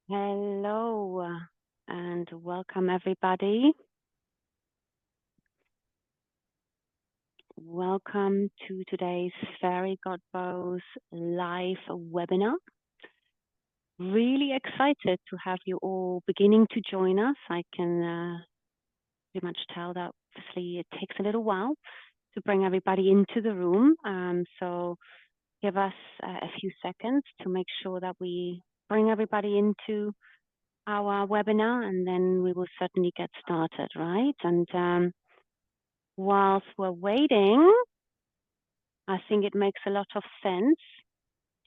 Hello and welcome everybody. Welcome to today's Fairy Godboss live webinar. Really excited to have you all beginning to join us. I can pretty much tell that obviously it takes a little while to bring everybody into the room. So give us a few seconds to make sure that we bring everybody into our webinar, and then we will certainly get started, right? And whilst we're waiting, I think it makes a lot of sense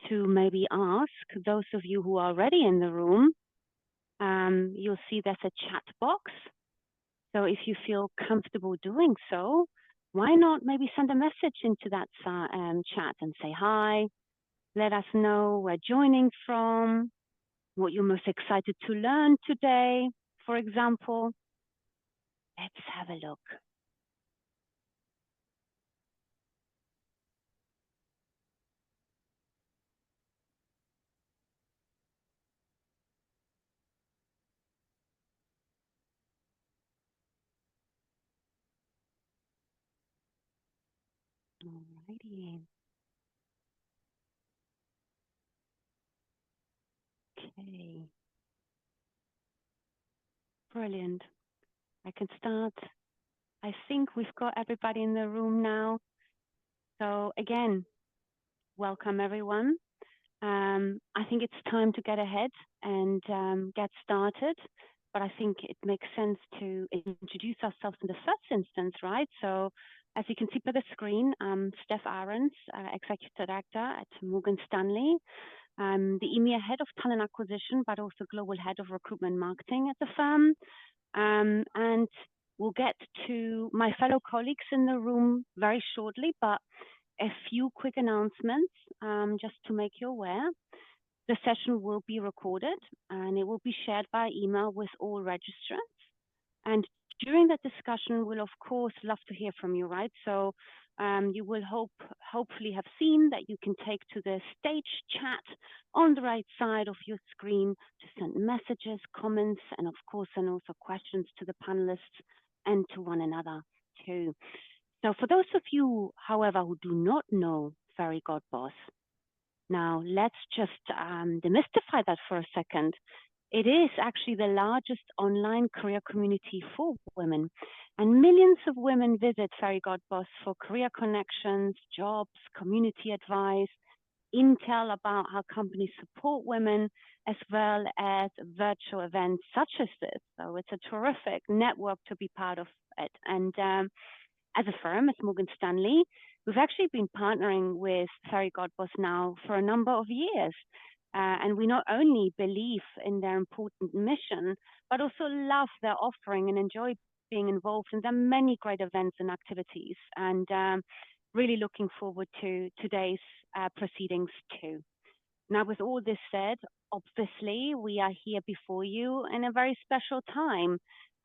to maybe ask those of you who are already in the room, you'll see there's a chat box. So if you feel comfortable doing so, why not maybe send a message into that chat and say hi, let us know where joining from, what you're most excited to learn today, for example. Let's have a look. Alrighty. Okay. Brilliant. I can start. I think we've got everybody in the room now. So again, welcome everyone. I think it's time to get ahead and get started. But I think it makes sense to introduce ourselves in the first instance, right? So as you can see by the screen, I'm Steph Ahrens, Executive Director at Morgan Stanley. I'm the EMEA Head of Talent Acquisition, but also Global Head of Recruitment Marketing at the firm. And we'll get to my fellow colleagues in the room very shortly, but a few quick announcements just to make you aware. The session will be recorded and it will be shared by email with all registrants. And during that discussion, we'll of course love to hear from you, right? So you will hopefully have seen that you can take to the stage chat on the right side of your screen to send messages, comments, and of course, and also questions to the panelists and to one another too. So for those of you, however, who do not know Fairy Godboss, now let's just demystify that for a second. It is actually the largest online career community for women, and millions of women visit Fairy Godboss for career connections, jobs, community advice, intel about how companies support women, as well as virtual events such as this. So it's a terrific network to be part of it. And as a firm, as Morgan Stanley, we've actually been partnering with Fairy Godboss now for a number of years. And we not only believe in their important mission, but also love their offering and enjoy being involved in their many great events and activities. And really looking forward to today's proceedings too. Now, with all this said, obviously, we are here before you in a very special time.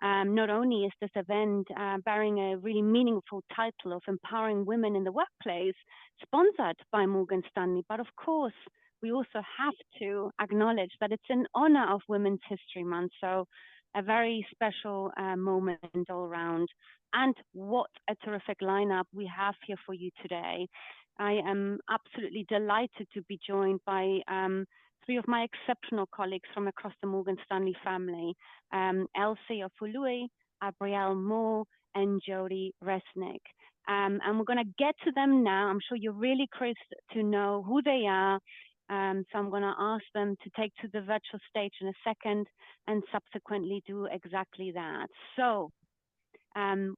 Not only is this event bearing a really meaningful title of Empowering Women in the Workplace, sponsored by Morgan Stanley, but of course, we also have to acknowledge that it's in honor of Women's History Month. So a very special moment all around. And what a terrific lineup we have here for you today. I am absolutely delighted to be joined by three of my exceptional colleagues from across the Morgan Stanley family, Elsie Ofului, Abrielle Moore, and Jody Resnick. And we're going to get to them now. I'm sure you're really curious to know who they are. So I'm going to ask them to take to the virtual stage in a second and subsequently do exactly that. So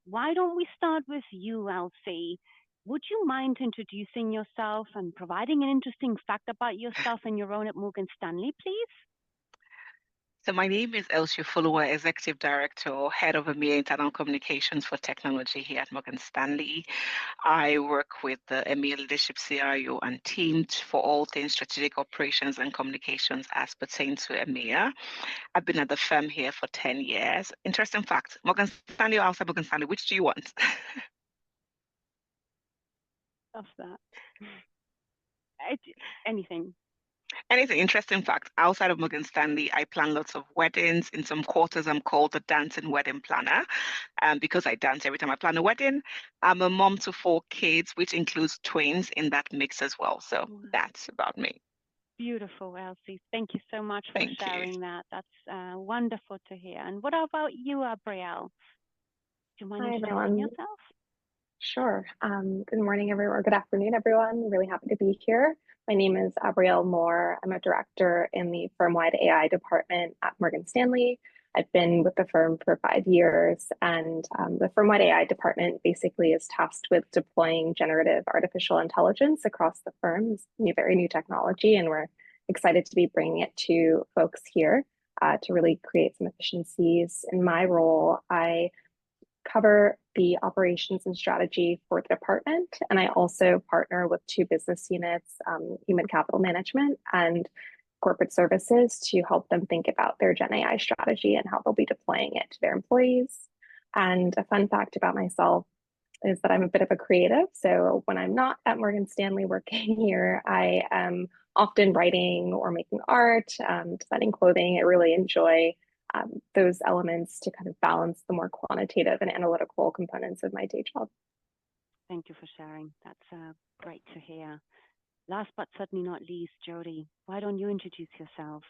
why don't we start with you, Elsie? Would you mind introducing yourself and providing an interesting fact about yourself and your role at Morgan Stanley, please? So my name is Elsie Ofului, Executive Director, Head of EMEA Internal Communications for Technology here at Morgan Stanley. I work with the EMEA Leadership CIO and team for all things strategic operations and communications as pertains to EMEA. I've been at the firm here for 10 years. Interesting fact, Morgan Stanley or outside Morgan Stanley, which do you want? Love that. Anything. And it's an interesting fact. Outside of Morgan Stanley, I plan lots of weddings. In some quarters, I'm called the dancing wedding planner because I dance every time I plan a wedding. I'm a mom to 4 kids, which includes twins in that mix as well. So Wow. that's about me. Beautiful, Elsie. Thank you so much for Thank you. sharing that. That's wonderful to hear. And what about you, Abrielle? Do you mind Hi, introducing everyone. yourself? Sure. Good morning, everyone, or good afternoon, everyone. Really happy to be here. My name is Abrielle Moore. I'm a director in the firm-wide AI department at Morgan Stanley. I've been with the firm for 5 years, and the firm-wide AI department basically is tasked with deploying generative artificial intelligence across the firm. It's a very new technology, and we're excited to be bringing it to folks here to really create some efficiencies. In my role, I cover the operations and strategy for the department. And I also partner with 2 business units, human capital management and corporate services, to help them think about their Gen AI strategy and how they'll be deploying it to their employees. And a fun fact about myself is that I'm a bit of a creative. So when I'm not at Morgan Stanley working here, I am often writing or making art, designing clothing. I really enjoy those elements to kind of balance the more quantitative and analytical components of my day job. Thank you for sharing. That's great to hear. Last but certainly not least, Jody, why don't you introduce yourself?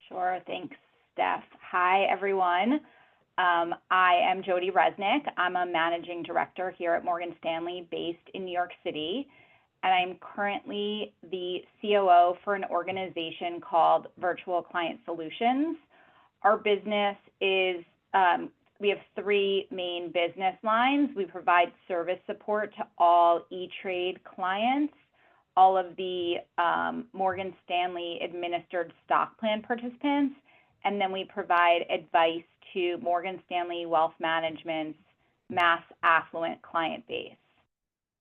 Sure, thanks, Steph. Hi, everyone. I am Jody Resnick. I'm a managing director here at Morgan Stanley based in New York City, and I'm currently the COO for an organization called Virtual Client Solutions. Our business is, we have 3 main business lines. We provide service support to all E*TRADE clients, all of the Morgan Stanley administered stock plan participants, and then we provide advice to Morgan Stanley Wealth Management's mass affluent client base.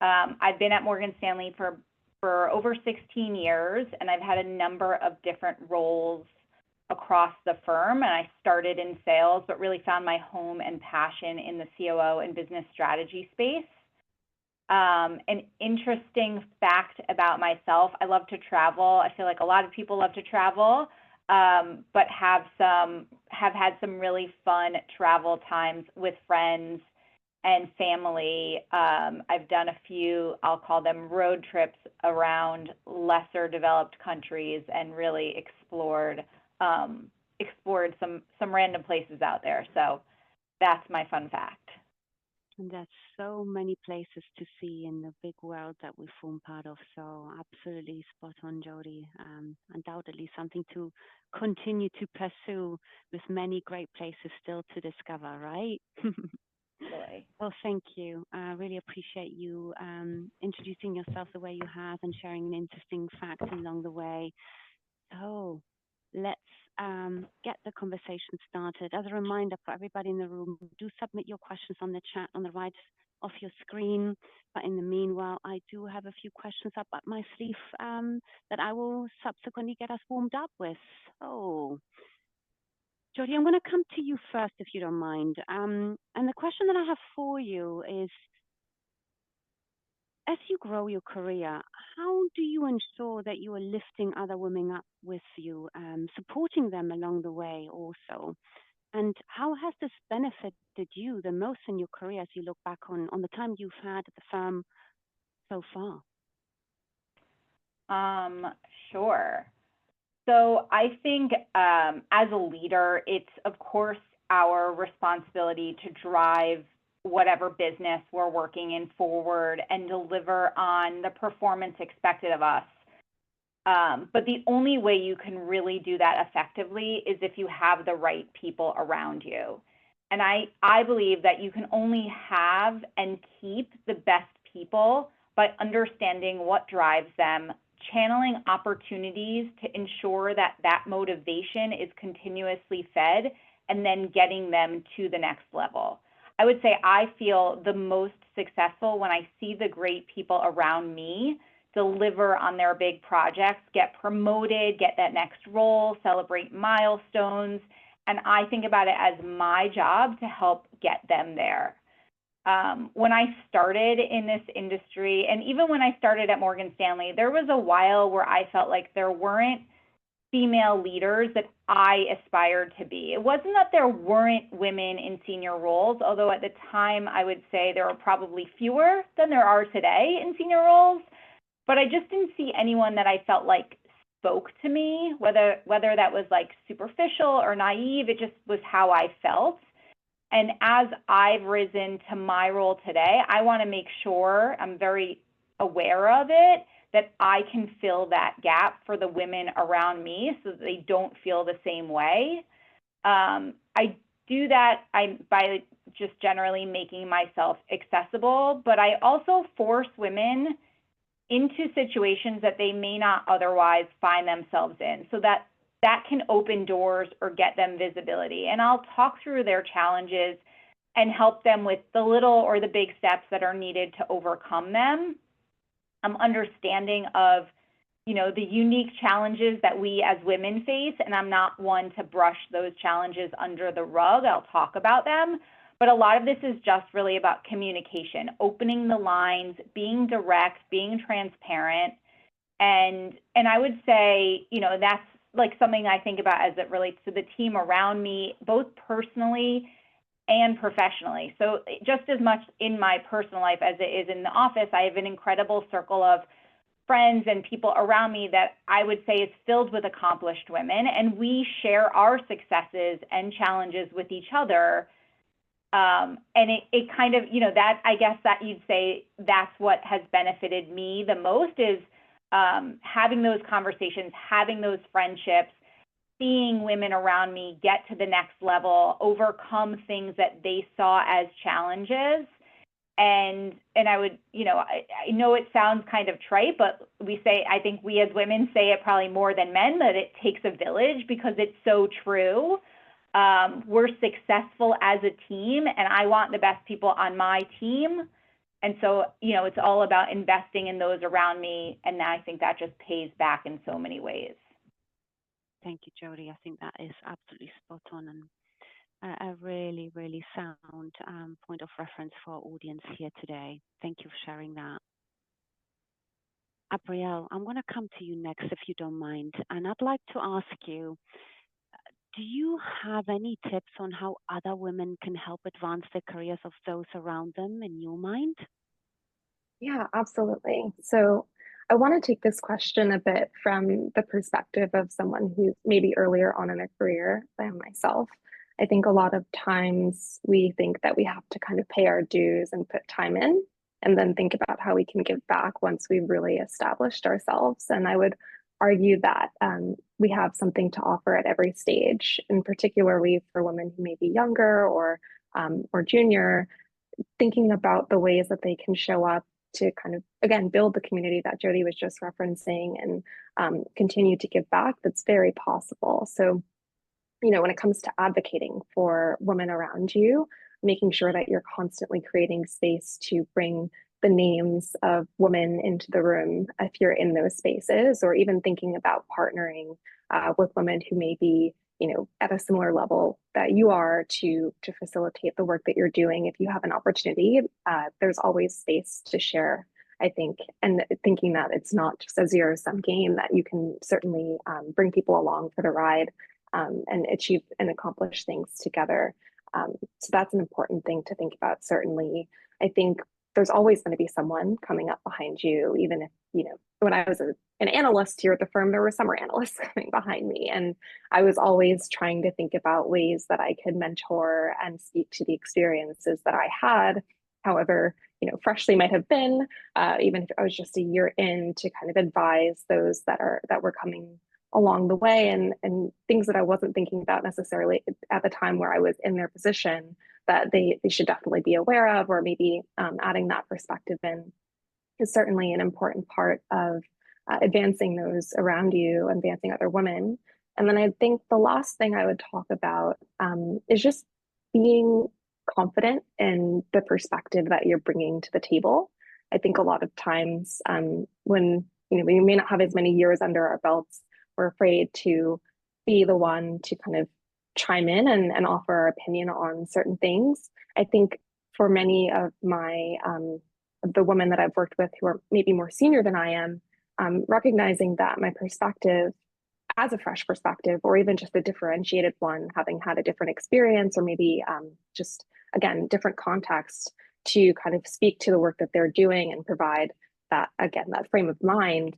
I've been at Morgan Stanley for over 16 years, and I've had a number of different roles across the firm. And I started in sales, but really found my home and passion in the COO and business strategy space. An interesting fact about myself, I love to travel. I feel like a lot of people love to travel, but have had some really fun travel times with friends and family. I've done a few, I'll call them road trips around lesser developed countries and really explored some random places out there. So that's my fun fact. And there's so many places to see in the big world that we form part of. So absolutely spot on, Jody. Undoubtedly something to continue to pursue, with many great places still to discover, right? Really. Well, thank you. I really appreciate you introducing yourself the way you have and sharing an interesting fact along the way. So let's get the conversation started. As a reminder for everybody in the room, do submit your questions on the chat on the right of your screen. But in the meanwhile, I do have a few questions up my sleeve that I will subsequently get us warmed up with. So, Jody, I'm going to come to you first, if you don't mind. And the question that I have for you is, as you grow your career, how do you ensure that you are lifting other women up with you, supporting them along the way also? And how has this benefited you the most in your career as you look back on the time you've had at the firm so far? Sure. So I think as a leader, it's of course our responsibility to drive whatever business we're working in forward and deliver on the performance expected of us. But the only way you can really do that effectively is if you have the right people around you. And I believe that you can only have and keep the best people by understanding what drives them, channeling opportunities to ensure that that motivation is continuously fed, and then getting them to the next level. I would say I feel the most successful when I see the great people around me deliver on their big projects, get promoted, get that next role, celebrate milestones. And I think about it as my job to help get them there. when I started in this industry, and even when I started at Morgan Stanley, there was a while where I felt like there weren't female leaders that I aspired to be. It wasn't that there weren't women in senior roles, although at the time I would say there were probably fewer than there are today in senior roles, but I just didn't see anyone that I felt like spoke to me, whether that was like superficial or naive. It just was how I felt. And as I've risen to my role today, I want to make sure I'm very aware of it, that I can fill that gap for the women around me so that they don't feel the same way. I do that by just generally making myself accessible, but I also force women into situations that they may not otherwise find themselves in, so that can open doors or get them visibility. And I'll talk through their challenges and help them with the little or the big steps that are needed to overcome them. I'm understanding of, the unique challenges that we as women face, and I'm not one to brush those challenges under the rug. I'll talk about them. But a lot of this is just really about communication, opening the lines, being direct, being transparent. And I would say, that's like something I think about as it relates to the team around me, both personally and professionally. So just as much in my personal life as it is in the office, I have an incredible circle of friends and people around me that I would say is filled with accomplished women, and we share our successes and challenges with each other. And it kind of, that, I guess that you'd say that's what has benefited me the most is having those conversations, having those friendships, seeing women around me get to the next level, overcome things that they saw as challenges. And I would, I know it sounds kind of trite, but I think we as women say it probably more than men, that it takes a village, because it's so true. We're successful as a team, and I want the best people on my team. And so, it's all about investing in those around me. And I think that just pays back in so many ways. Thank you, Jody. I think that is absolutely spot on and a really, really sound point of reference for our audience here today. Thank you for sharing that. Abrielle, I'm going to come to you next, if you don't mind. And I'd like to ask you, do you have any tips on how other women can help advance the careers of those around them in your mind? Yeah, absolutely. So I want to take this question a bit from the perspective of someone who's maybe earlier on in their career than myself. I think a lot of times we think that we have to kind of pay our dues and put time in, and then think about how we can give back once we've really established ourselves. And I would argue that we have something to offer at every stage, and particularly for women who may be younger or junior, thinking about the ways that they can show up to kind of, again, build the community that Jody was just referencing, and continue to give back. That's very possible. So, when it comes to advocating for women around you, making sure that you're constantly creating space to bring the names of women into the room if you're in those spaces, or even thinking about partnering with women who may be, at a similar level that you are to facilitate the work that you're doing. If you have an opportunity, there's always space to share, I think, and thinking that it's not just a zero-sum game, that you can certainly bring people along for the ride and achieve and accomplish things together. So that's an important thing to think about, certainly. I think there's always going to be someone coming up behind you, even if, when I was an analyst here at the firm, there were summer analysts coming behind me. And I was always trying to think about ways that I could mentor and speak to the experiences that I had, however, freshly might have been, even if I was just a year in, to kind of advise those that were coming along the way, and things that I wasn't thinking about necessarily at the time where I was in their position, that they should definitely be aware of, or maybe adding that perspective in is certainly an important part of advancing those around you, advancing other women. And then I think the last thing I would talk about is just being confident in the perspective that you're bringing to the table. I think a lot of times when we may not have as many years under our belts, we're afraid to be the one to kind of chime in and offer our opinion on certain things. I think for many of my the women that I've worked with who are maybe more senior than I am, recognizing that my perspective as a fresh perspective, or even just a differentiated one, having had a different experience, or maybe just, again, different context to kind of speak to the work that they're doing and provide that, again, that frame of mind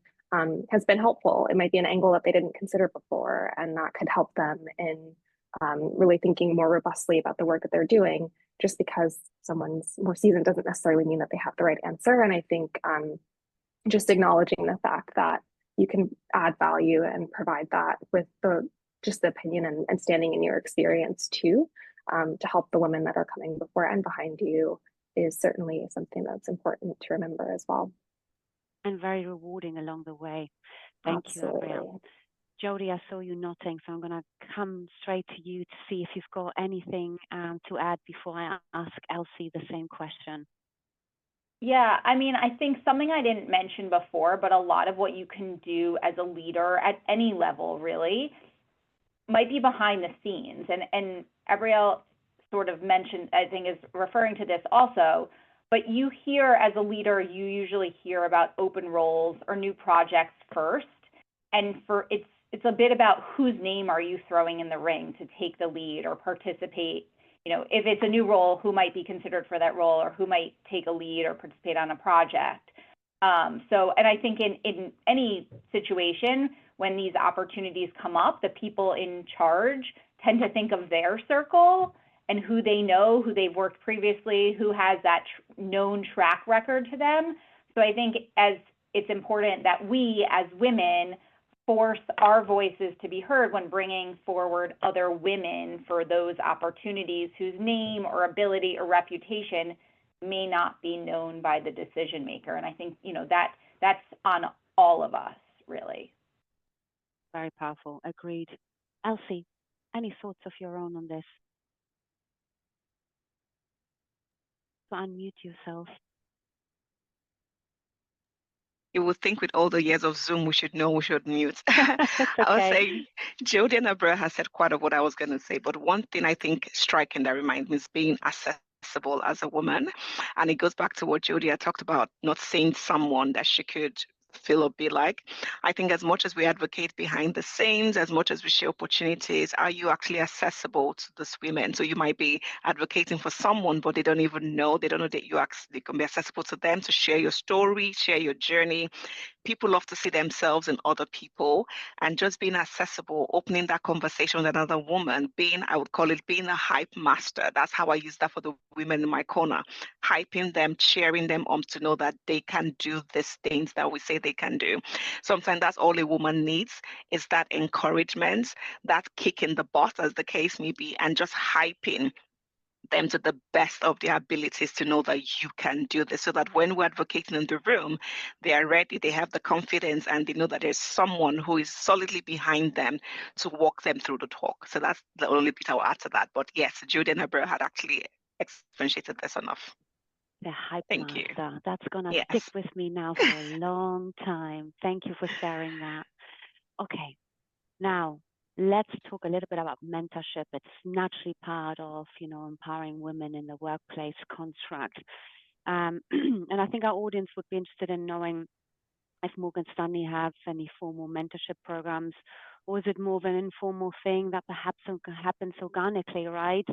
has been helpful. It might be an angle that they didn't consider before, and that could help them in really thinking more robustly about the work that they're doing. Just because someone's more seasoned doesn't necessarily mean that they have the right answer. And I think just acknowledging the fact that you can add value and provide that with just the opinion and standing in your experience too, to help the women that are coming before and behind you is certainly something that's important to remember as well. And very rewarding along the way. Thank you, Gabrielle. Jody, I saw you nodding, so I'm going to come straight to you to see if you've got anything to add before I ask Elsie the same question. Yeah, I mean, I think something I didn't mention before, but a lot of what you can do as a leader at any level really might be behind the scenes. And Gabrielle sort of mentioned, I think is referring to this also, but you hear as a leader, you usually hear about open roles or new projects first. And it's a bit about whose name are you throwing in the ring to take the lead or participate. You know, if it's a new role, who might be considered for that role, or who might take a lead or participate on a project. And I think in any situation, when these opportunities come up, the people in charge tend to think of their circle and who they know, who they've worked previously, who has that known track record to them. So I think it's important that we as women force our voices to be heard when bringing forward other women for those opportunities whose name or ability or reputation may not be known by the decision maker. And I think, you know, that's on all of us, really. Very powerful. Agreed. Elsie, any thoughts of your own on this? So unmute yourself. You would think with all the years of Zoom, we should know we should mute. Okay. I was saying, Jody and Abra has said quite of what I was going to say, but one thing I think striking that reminds me is being accessible as a woman. And it goes back to what Jody had talked about, not seeing someone that she could feel or be like. I think as much as we advocate behind the scenes, as much as we share opportunities, are you actually accessible to these women? So you might be advocating for someone, but they don't even know, they don't know that they can be accessible to them to share your story, share your journey. People love to see themselves in other people, and just being accessible, opening that conversation with another woman, I would call it being a hype master. That's how I use that for the women in my corner, hyping them, cheering them on to know that they can do these things that we say they can do. Sometimes that's all a woman needs, is that encouragement, that kick in the butt, as the case may be, and just hyping them to the best of their abilities to know that you can do this, so that when we're advocating in the room, they are ready, they have the confidence, and they know that there's someone who is solidly behind them to walk them through the talk. So that's the only bit I'll add to that. But yes, Judy and Abra had actually expatiated this enough. The hype Thank you. master. That's going to stick with me now for a long time. Thank you for sharing that. Okay, now let's talk a little bit about mentorship. It's naturally part of, empowering women in the workplace construct. And I think our audience would be interested in knowing if Morgan Stanley has any formal mentorship programs, or is it more of an informal thing that perhaps happens organically, right?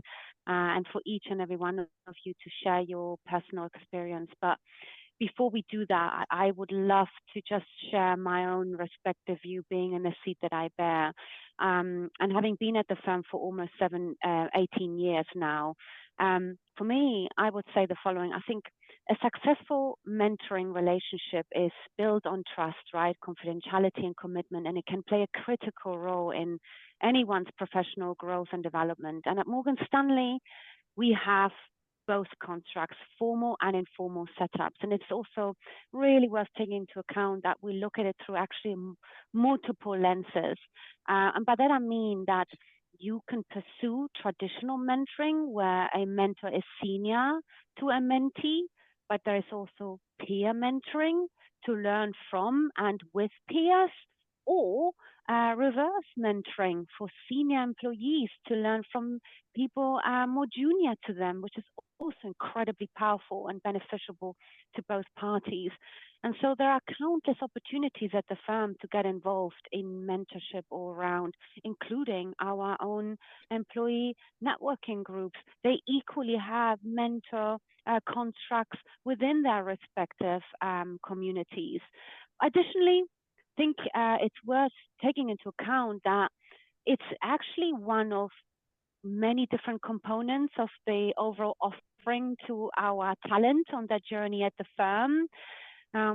And for each and every one of you to share your personal experience. But before we do that, I would love to just share my own respective view, being in the seat that I bear. And having been at the firm for almost 18 years now, for me, I would say the following. I think a successful mentoring relationship is built on trust, right? Confidentiality and commitment, and it can play a critical role in anyone's professional growth and development. And at Morgan Stanley, we have both constructs, formal and informal setups. And it's also really worth taking into account that we look at it through actually multiple lenses. And by that I mean that you can pursue traditional mentoring where a mentor is senior to a mentee, but there is also peer mentoring to learn from and with peers, or reverse mentoring for senior employees to learn from people more junior to them, which is also incredibly powerful and beneficial to both parties. And so there are countless opportunities at the firm to get involved in mentorship all around, including our own employee networking groups. They equally have mentor constructs within their respective communities. Additionally, I think it's worth taking into account that it's actually one of many different components of the overall offering to our talent on that journey at the firm.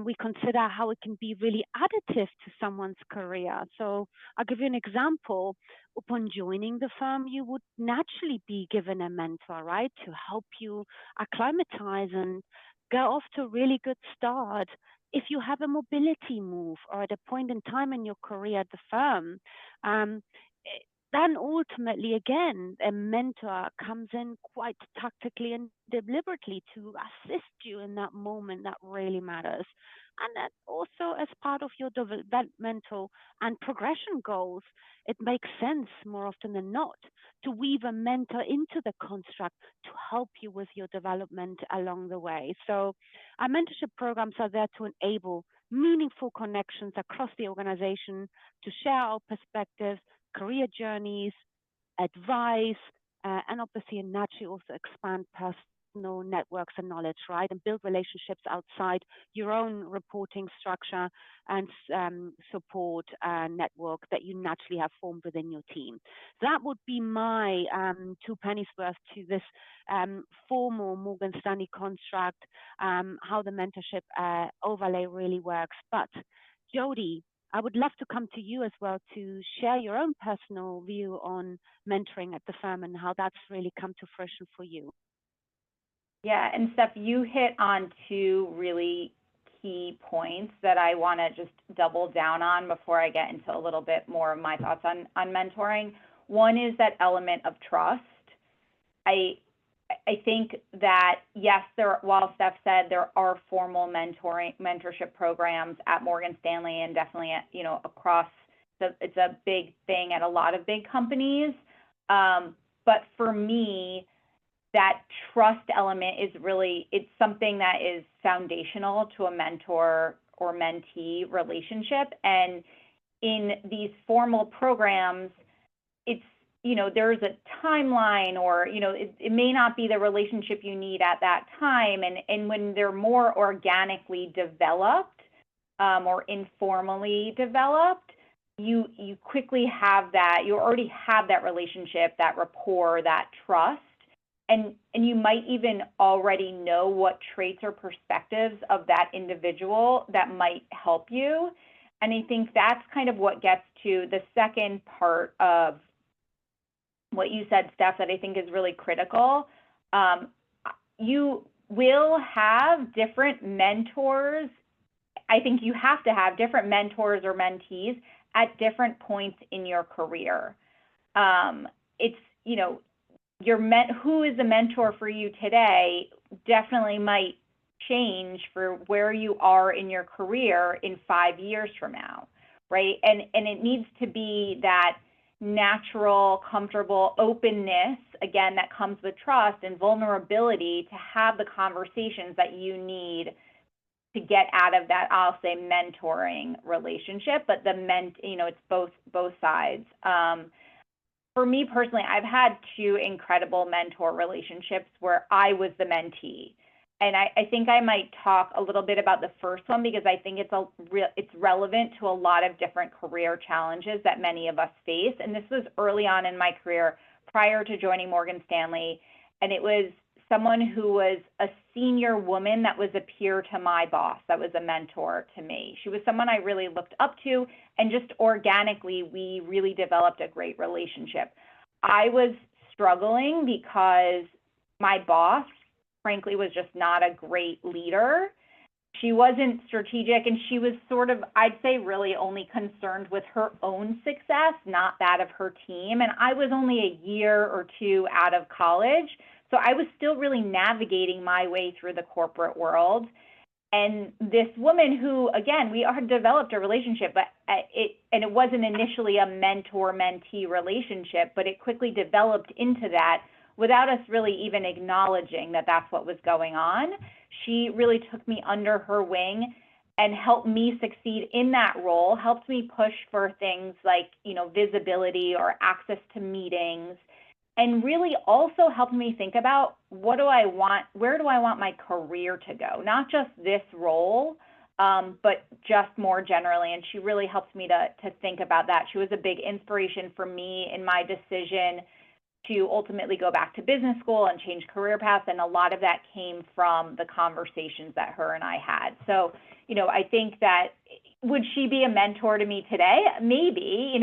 We consider how it can be really additive to someone's career. So I'll give you an example. Upon joining the firm, you would naturally be given a mentor, right, to help you acclimatize and get off to a really good start. If you have a mobility move or at a point in time in your career at the firm, um, then ultimately, again, a mentor comes in quite tactically and deliberately to assist you in that moment that really matters. And that also, as part of your developmental and progression goals, it makes sense more often than not to weave a mentor into the construct to help you with your development along the way. So, our mentorship programs are there to enable meaningful connections across the organization to share our perspectives, career journeys, advice, and obviously naturally also expand personal networks and knowledge, right? And build relationships outside your own reporting structure and support network that you naturally have formed within your team. So that would be my 2 pennies worth to this formal Morgan Stanley construct, how the mentorship overlay really works. But Jody, I would love to come to you as well to share your own personal view on mentoring at the firm and how that's really come to fruition for you. Yeah, and Steph, you hit on 2 really key points that I want to just double down on before I get into a little bit more of my thoughts on mentoring. One is that element of trust. I think that, yes, while Steph said there are formal mentorship programs at Morgan Stanley and definitely at, across, it's a big thing at a lot of big companies. But for me, that trust element is really, it's something that is foundational to a mentor or mentee relationship. And in these formal programs, it's, there's a timeline or, it may not be the relationship you need at that time. And when they're more organically developed or informally developed, you quickly have that, you already have that relationship, that rapport, that trust. And you might even already know what traits or perspectives of that individual that might help you. And I think that's kind of what gets to the second part of what you said, Steph, that I think is really critical. You will have different mentors. I think you have to have different mentors or mentees at different points in your career. It's, who is a mentor for you today definitely might change for where you are in your career in 5 years from now, right? And it needs to be that natural, comfortable openness, again, that comes with trust and vulnerability to have the conversations that you need to get out of that, I'll say, mentoring relationship, but it's both sides. For me personally, I've had 2 incredible mentor relationships where I was the mentee. And I think I might talk a little bit about the first one because I think it's relevant to a lot of different career challenges that many of us face. And this was early on in my career prior to joining Morgan Stanley. And it was someone who was a senior woman that was a peer to my boss, that was a mentor to me. She was someone I really looked up to, and just organically, we really developed a great relationship. I was struggling because my boss, frankly, was just not a great leader. She wasn't strategic, and she was sort of, I'd say, really only concerned with her own success, not that of her team. And I was only a year or 2 out of college, so I was still really navigating my way through the corporate world. And this woman who, again, we had developed a relationship, but it wasn't initially a mentor-mentee relationship, but it quickly developed into that without us really even acknowledging that that's what was going on. She really took me under her wing and helped me succeed in that role, helped me push for things like, visibility or access to meetings, and really also helped me think about where do I want my career to go? Not just this role, but just more generally. And she really helped me to think about that. She was a big inspiration for me in my decision to ultimately go back to business school and change career paths. And a lot of that came from the conversations that her and I had. So, I think that, would she be a mentor to me today? Maybe.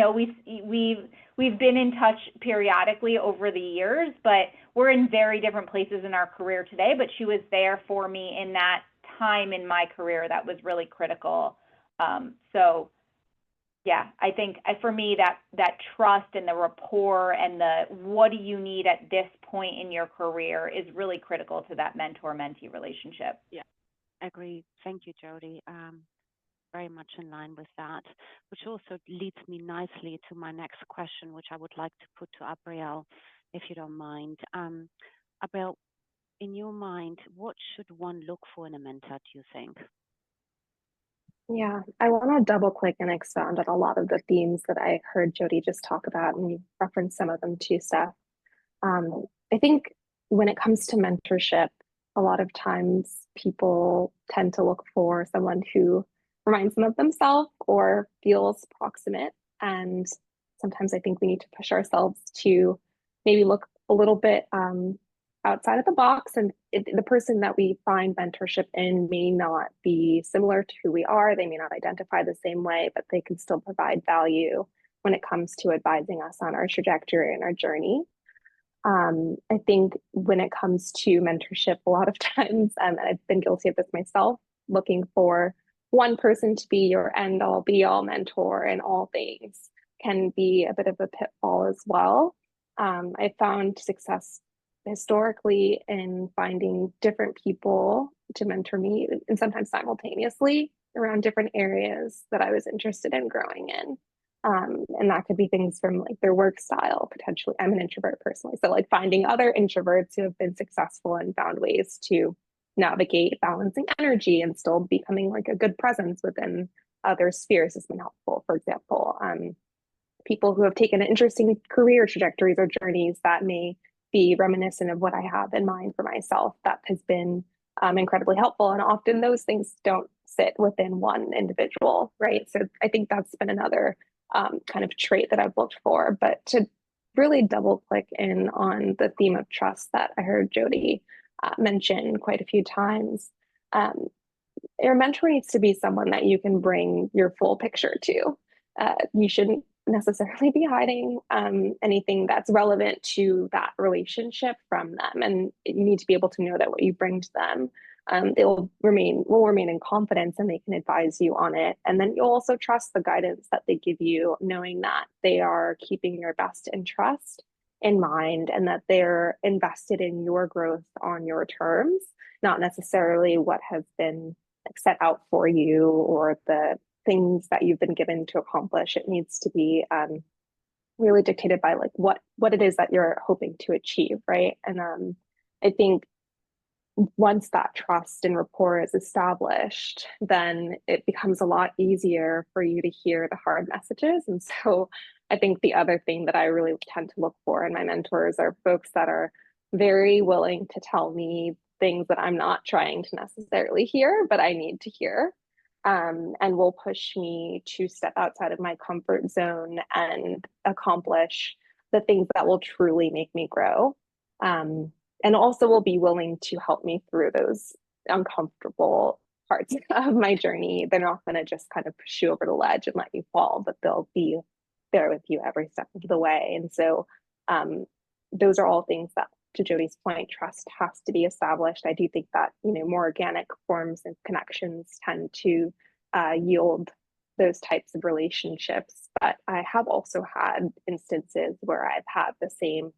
We've been in touch periodically over the years, but we're in very different places in our career today. But she was there for me in that time in my career that was really critical. So yeah, I think for me that trust and the rapport and the what do you need at this point in your career is really critical to that mentor-mentee relationship. Yeah, agree. Thank you, Jody. Very much in line with that, which also leads me nicely to my next question, which I would like to put to Abrielle, if you don't mind. Abrielle, in your mind, what should one look for in a mentor, do you think? Yeah, I want to double click and expand on a lot of the themes that I heard Jody just talk about, and you referenced some of them too, Steph. I think when it comes to mentorship, a lot of times people tend to look for someone who reminds them of themselves or feels proximate. And sometimes I think we need to push ourselves to maybe look a little bit outside of the box. And the person that we find mentorship in may not be similar to who we are. They may not identify the same way, but they can still provide value when it comes to advising us on our trajectory and our journey. I think when it comes to mentorship, a lot of times, and I've been guilty of this myself, looking for one person to be your end all be all mentor in all things can be a bit of a pitfall as well. I found success historically in finding different people to mentor me, and sometimes simultaneously around different areas that I was interested in growing in. And that could be things from like their work style, potentially. I'm an introvert personally. So like finding other introverts who have been successful and found ways to navigate balancing energy and still becoming like a good presence within other spheres has been helpful. For example, people who have taken interesting career trajectories or journeys that may be reminiscent of what I have in mind for myself, that has been incredibly helpful. And often those things don't sit within one individual, right? So I think that's been another kind of trait that I've looked for. But to really double click in on the theme of trust that I heard Jody mention quite a few times, your mentor needs to be someone that you can bring your full picture to. You shouldn't necessarily be hiding anything that's relevant to that relationship from them. And you need to be able to know that what you bring to them, they will remain in confidence and they can advise you on it. And then you'll also trust the guidance that they give you, knowing that they are keeping your best interest in mind and that they're invested in your growth on your terms, not necessarily what has been set out for you or the things that you've been given to accomplish. It needs to be really dictated by like what it is that you're hoping to achieve, right? And I think once that trust and rapport is established, then it becomes a lot easier for you to hear the hard messages. And so I think the other thing that I really tend to look for in my mentors are folks that are very willing to tell me things that I'm not trying to necessarily hear, but I need to hear. And will push me to step outside of my comfort zone and accomplish the things that will truly make me grow. And also will be willing to help me through those uncomfortable parts of my journey. They're not going to just kind of push you over the ledge and let you fall, but they'll be there with you every step of the way. And so those are all things that, to Jody's point, trust has to be established. I do think that, more organic forms of connections tend to yield those types of relationships. But I have also had instances where I've had the same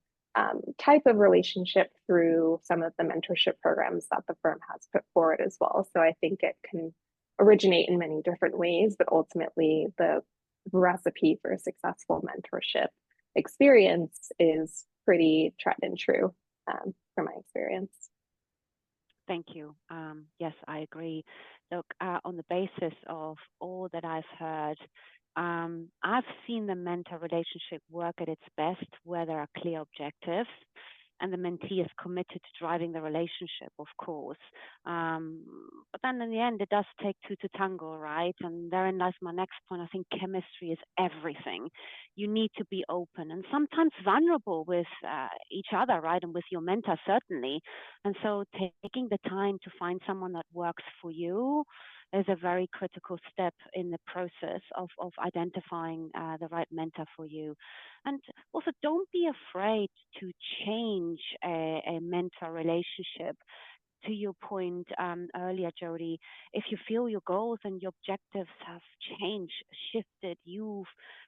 type of relationship through some of the mentorship programs that the firm has put forward as well. So I think it can originate in many different ways, but ultimately the recipe for a successful mentorship experience is pretty tried and true from my experience. Thank you. Yes, I agree. Look, on the basis of all that I've heard, I've seen the mentor relationship work at its best where there are clear objectives and the mentee is committed to driving the relationship, of course. But then in the end, it does take two to tango, right? And therein lies my next point. I think chemistry is everything. You need to be open and sometimes vulnerable with each other, right? And with your mentor, certainly. And so taking the time to find someone that works for you is a very critical step in the process of identifying the right mentor for you. And also, don't be afraid to change a mentor relationship. To your point earlier, Jody, if you feel your goals and your objectives have changed, shifted, you've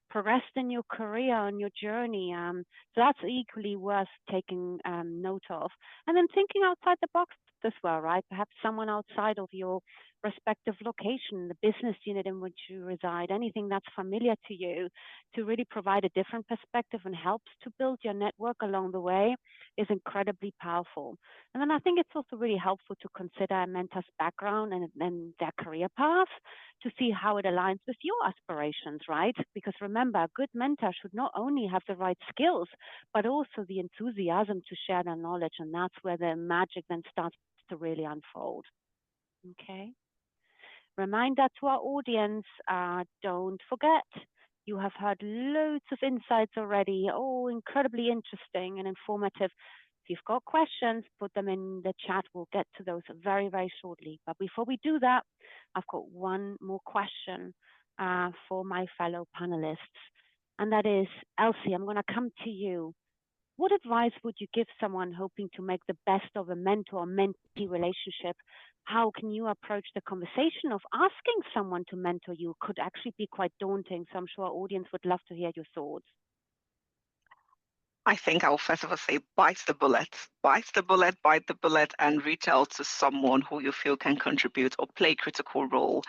progressed in your career and your journey, so that's equally worth taking note of. And then thinking outside the box as well, right? Perhaps someone outside of your respective location, the business unit in which you reside, anything that's familiar to you, to really provide a different perspective and helps to build your network along the way is incredibly powerful. And then I think it's also really helpful to consider a mentor's background and their career path to see how it aligns with your aspirations, right? Because remember, a good mentor should not only have the right skills, but also the enthusiasm to share their knowledge. And that's where the magic then starts to really unfold. Okay. Reminder to our audience, don't forget, you have heard loads of insights already, all incredibly interesting and informative. If you've got questions, put them in the chat. We'll get to those very, very shortly. But before we do that, I've got one more question for my fellow panelists. And that is, Elsie, I'm going to come to you. What advice would you give someone hoping to make the best of a mentor-mentee relationship? How can you approach the conversation of asking someone to mentor you? Could actually be quite daunting. So I'm sure our audience would love to hear your thoughts. I think I'll first of all say bite the bullet, and reach out to someone who you feel can contribute or play a critical role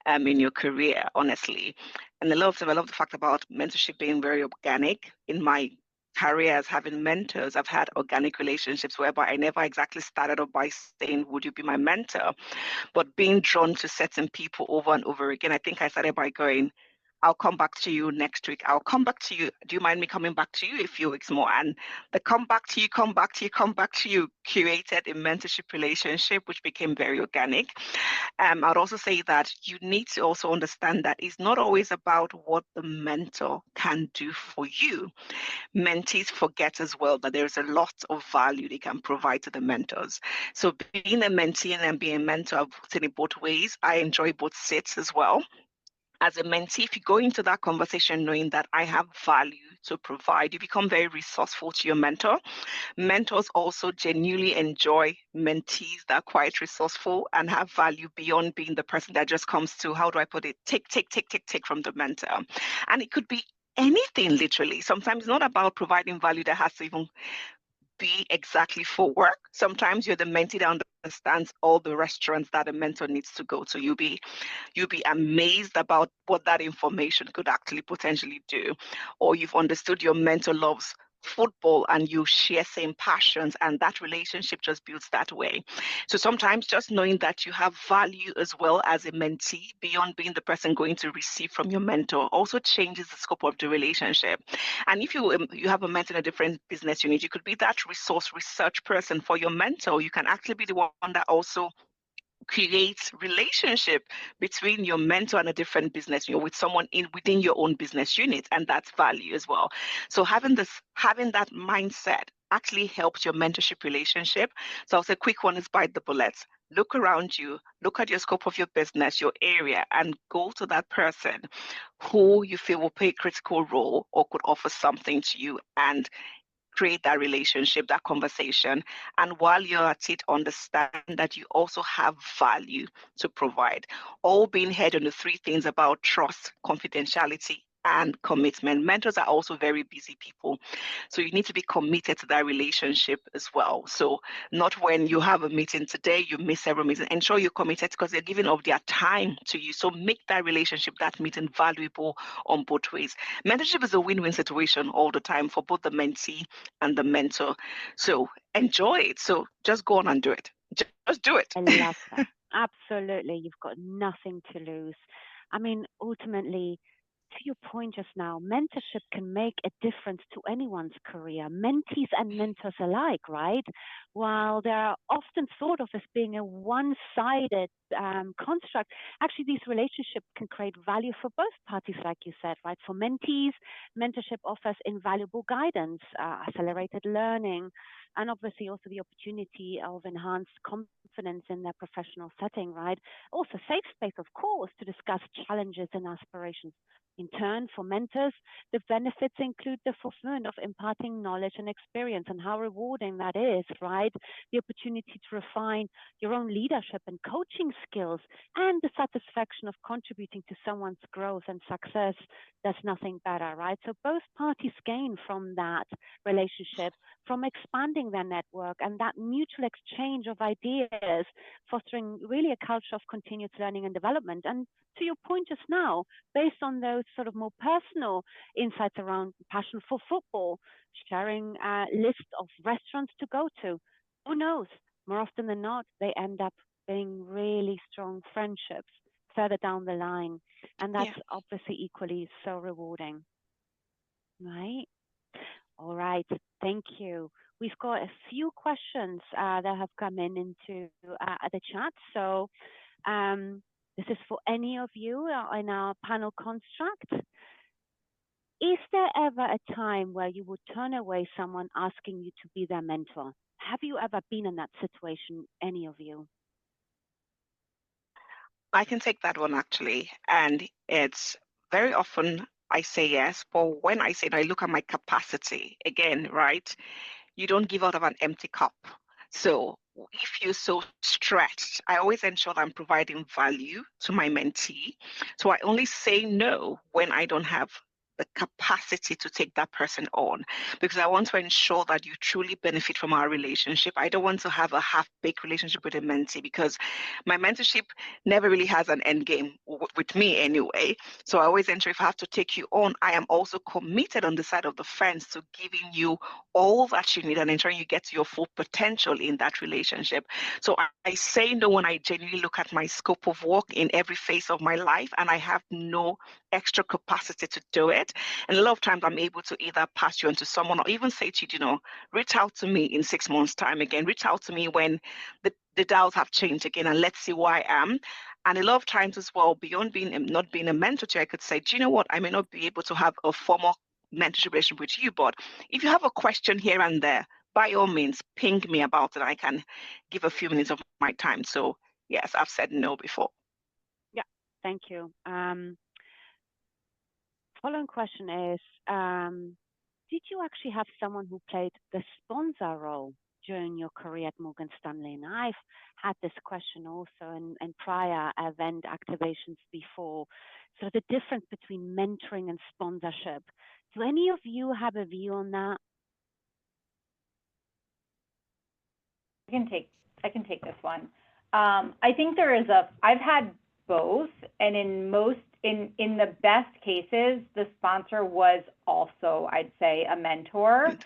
in your career, honestly. And I love the fact about mentorship being very organic. In my career as having mentors, I've had organic relationships whereby I never exactly started off by saying, would you be my mentor? But being drawn to certain people over and over again. I think I started by going, I'll come back to you next week. I'll come back to you. Do you mind me coming back to you a few weeks more? And the come back to you created a mentorship relationship, which became very organic. I'd also say that you need to also understand that it's not always about what the mentor can do for you. Mentees forget as well that there's a lot of value they can provide to the mentors. So being a mentee and being a mentor, I've seen it both ways. I enjoy both sets as well. As a mentee, if you go into that conversation knowing that I have value to provide, you become very resourceful to your mentor. Mentors also genuinely enjoy mentees that are quite resourceful and have value beyond being the person that just comes to, how do I put it, take from the mentor. And it could be anything, literally. Sometimes it's not about providing value that has to even be exactly for work. Sometimes you're the mentee that understands all the restaurants that a mentor needs to go to. You'll be amazed about what that information could actually potentially do. Or you've understood your mentor loves football and you share same passions, and that relationship just builds that way. So sometimes just knowing that you have value as well as a mentee beyond being the person going to receive from your mentor also changes the scope of the relationship. And if you have a mentor in a different business unit, you could be that research person for your mentor. You can actually be the one that also creates relationship between your mentor and a different business unit with someone within your own business unit, and that's value as well. So having that mindset actually helps your mentorship relationship. So I'll say quick one is bite the bullets. Look around you, look at your scope of your business, your area, and go to that person who you feel will play a critical role or could offer something to you, and create that relationship, that conversation. And while you're at it, understand that you also have value to provide. All being heard on the three things about trust, confidentiality, and commitment. Mentors are also very busy people. So you need to be committed to that relationship as well. So not when you have a meeting today, you miss every meeting. Ensure you're committed because they're giving up their time to you. So make that relationship, that meeting valuable on both ways. Mentorship is a win-win situation all the time for both the mentee and the mentor. So enjoy it. So just go on and do it. Just do it. I love that. Absolutely. You've got nothing to lose. I mean, ultimately, to your point just now, mentorship can make a difference to anyone's career, mentees and mentors alike, right? While they're often thought of as being a one-sided construct, actually these relationships can create value for both parties, like you said, right? For mentees, mentorship offers invaluable guidance, accelerated learning, and obviously also the opportunity of enhanced confidence in their professional setting, right? Also safe space, of course, to discuss challenges and aspirations. In turn, for mentors, the benefits include the fulfillment of imparting knowledge and experience and how rewarding that is, right? The opportunity to refine your own leadership and coaching skills and the satisfaction of contributing to someone's growth and success. There's nothing better, right? So both parties gain from that relationship, from expanding their network and that mutual exchange of ideas, fostering really a culture of continuous learning and development. And to your point just now, based on those sort of more personal insights around passion for football, sharing a list of restaurants to go to, who knows? More often than not, they end up being really strong friendships further down the line. And that's obviously equally so rewarding, right? All right, thank you. We've got a few questions that have come into the chat. So this is for any of you in our panel construct. Is there ever a time where you would turn away someone asking you to be their mentor? Have you ever been in that situation, any of you? I can take that one actually. And it's very often I say yes, but when I say no, I look at my capacity again, right? You don't give out of an empty cup. So if you're so stretched, I always ensure that I'm providing value to my mentee. So I only say no when I don't have the capacity to take that person on, because I want to ensure that you truly benefit from our relationship. I don't want to have a half-baked relationship with a mentee, because my mentorship never really has an end game with me anyway. So I always ensure if I have to take you on, I am also committed on the side of the fence to giving you all that you need and ensuring you get to your full potential in that relationship. So I say no when I genuinely look at my scope of work in every phase of my life and I have no extra capacity to do it. And a lot of times I'm able to either pass you on to someone or even say to you, reach out to me in 6 months' time again, reach out to me when the dials have changed again, and let's see where I am. And a lot of times as well, beyond not being a mentor to you, I could say, do you know what? I may not be able to have a formal mentorship relationship with you, but if you have a question here and there, by all means, ping me about it. I can give a few minutes of my time. So yes, I've said no before. Yeah, thank you. Following question is, did you actually have someone who played the sponsor role during your career at Morgan Stanley? And I've had this question also in prior event activations before. So the difference between mentoring and sponsorship. Do any of you have a view on that? I can take this one. I think I've had both, and in the best cases, the sponsor was also, I'd say, a mentor,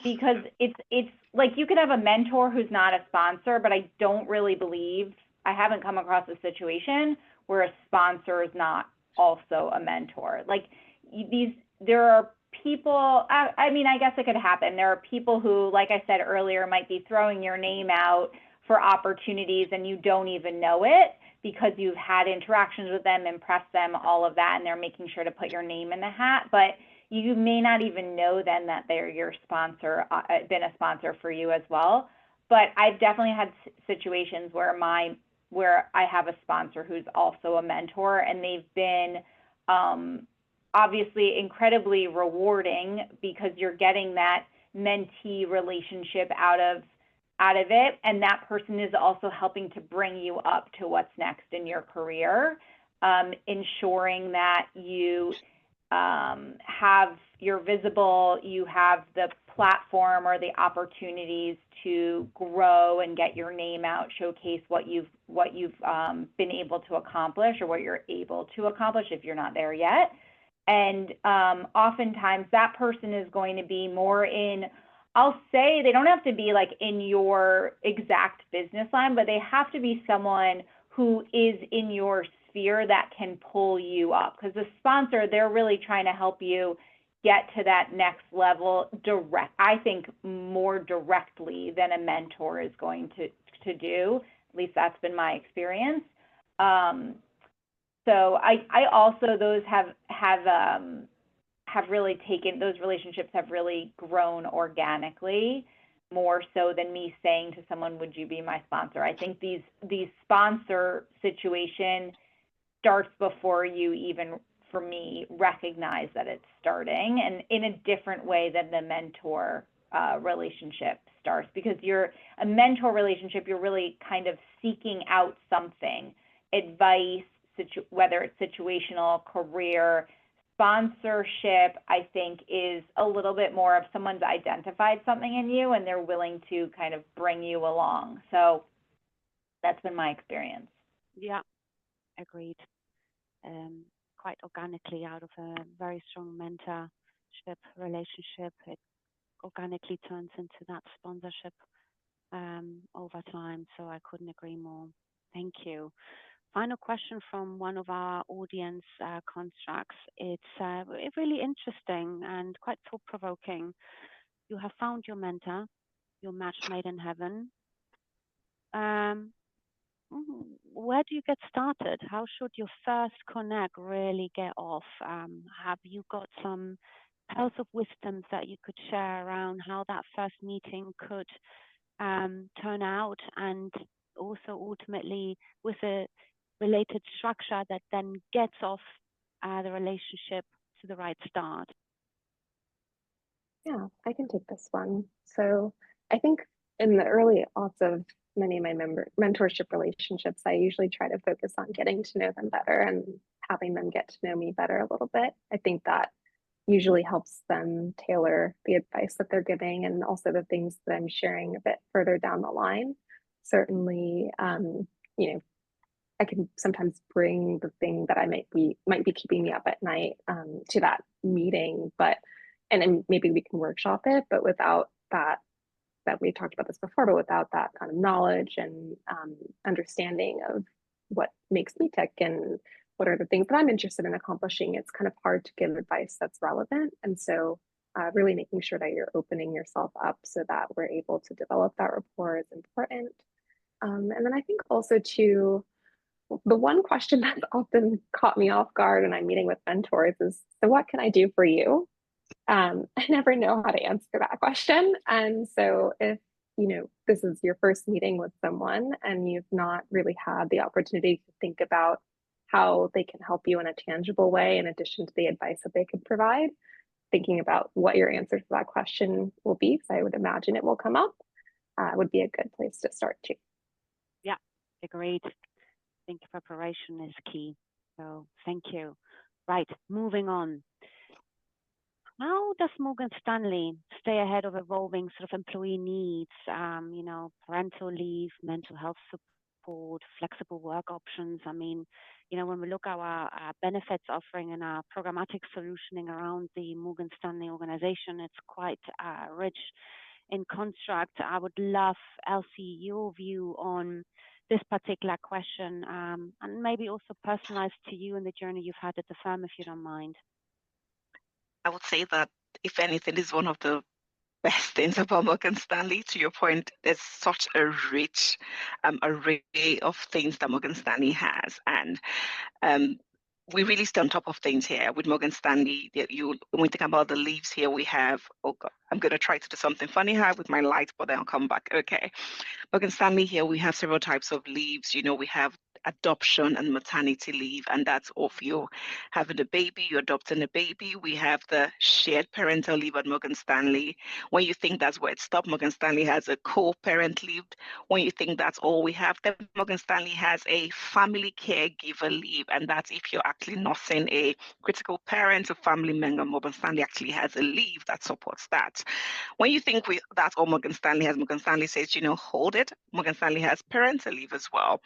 because it's like you could have a mentor who's not a sponsor, but I don't really believe, I haven't come across a situation where a sponsor is not also a mentor. Like there are people, I mean, I guess it could happen. There are people who, like I said earlier, might be throwing your name out for opportunities and you don't even know it because you've had interactions with them, impressed them, all of that, and they're making sure to put your name in the hat. But you may not even know then that they're your sponsor, been a sponsor for you as well. But I've definitely had situations where I have a sponsor who's also a mentor, and they've been obviously incredibly rewarding because you're getting that mentee relationship out of it, and that person is also helping to bring you up to what's next in your career, ensuring that you you're visible, you have the platform or the opportunities to grow and get your name out, showcase what you've been able to accomplish or what you're able to accomplish if you're not there yet. And oftentimes that person is going to be more in, I'll say they don't have to be like in your exact business line, but they have to be someone who is in your sphere that can pull you up. Because the sponsor, they're really trying to help you get to that next level I think more directly than a mentor is going to do. At least that's been my experience. So I also, those have really taken, those relationships have really grown organically, more so than me saying to someone, would you be my sponsor? I think these sponsor situation starts before you even, for me, recognize that it's starting, and in a different way than the mentor relationship starts. Because a mentor relationship, you're really kind of seeking out something, advice, whether it's situational, career. Sponsorship, I think, is a little bit more of someone's identified something in you and they're willing to kind of bring you along. So that's been my experience. Yeah, agreed. Quite organically, out of a very strong mentorship relationship, it organically turns into that sponsorship over time. So I couldn't agree more. Thank you. Final question from one of our audience constructs. It's really interesting and quite thought-provoking. You have found your mentor, your match made in heaven. Where do you get started? How should your first connect really get off? Have you got some pearls of wisdom that you could share around how that first meeting could turn out, and also ultimately with a related structure that then gets off the relationship to the right start? Yeah, I can take this one. So I think in the early aughts of many of my mentorship relationships, I usually try to focus on getting to know them better and having them get to know me better a little bit. I think that usually helps them tailor the advice that they're giving and also the things that I'm sharing a bit further down the line. Certainly, I can sometimes bring the thing that I might be keeping me up at night to that meeting, and then maybe we can workshop it, but without that we talked about this before, but without that kind of knowledge and understanding of what makes me tick and what are the things that I'm interested in accomplishing, it's kind of hard to give advice that's relevant. And so really making sure that you're opening yourself up so that we're able to develop that rapport is important. And then I think also too, the one question that's often caught me off guard when I'm meeting with mentors is, so what can I do for you? I never know how to answer that question. And so if, this is your first meeting with someone and you've not really had the opportunity to think about how they can help you in a tangible way, in addition to the advice that they could provide, thinking about what your answer to that question will be, because I would imagine it will come up, would be a good place to start too. Yeah, agreed. I think preparation is key. So thank you. Right, moving on. How does Morgan Stanley stay ahead of evolving sort of employee needs, parental leave, mental health support, flexible work options? I mean, when we look at our benefits offering and our programmatic solutioning around the Morgan Stanley organization, it's quite rich in construct. I would love, Elsie, your view on this particular question, and maybe also personalized to you and the journey you've had at the firm, if you don't mind. I would say that, if anything, is one of the best things about Morgan Stanley. To your point, there's such a rich array of things that Morgan Stanley has, and we really stay on top of things here with Morgan Stanley. When we think about the leaves here, we have, oh God, I'm going to try to do something funny here with my lights, but then I'll come back. Okay. Morgan Stanley here, we have several types of leaves. We have adoption and maternity leave, and that's if you having a baby, you're adopting a baby. We have the shared parental leave at Morgan Stanley. When you think that's where it stopped, Morgan Stanley has a co-parent leave. When you think that's all we have, then Morgan Stanley has a family caregiver leave, and that's if you're actually nursing a critical parent or family member. Morgan Stanley actually has a leave that supports that. When you think that's all Morgan Stanley has, Morgan Stanley says, hold it. Morgan Stanley has parental leave as well.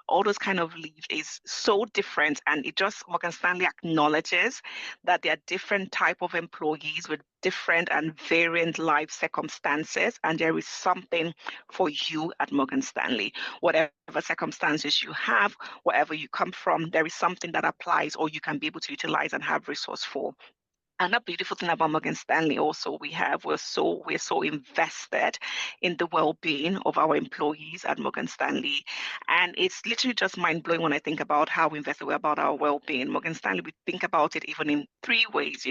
All those kind of leave is so different, and it just Morgan Stanley acknowledges that there are different type of employees with different and variant life circumstances, and there is something for you at Morgan Stanley. Whatever circumstances you have, wherever you come from, there is something that applies or you can be able to utilize and have resource for. And a beautiful thing about Morgan Stanley also we're so invested in the well-being of our employees at Morgan Stanley. And it's literally just mind-blowing when I think about how invested we're about our well-being. Morgan Stanley, we think about it even in 3 ways,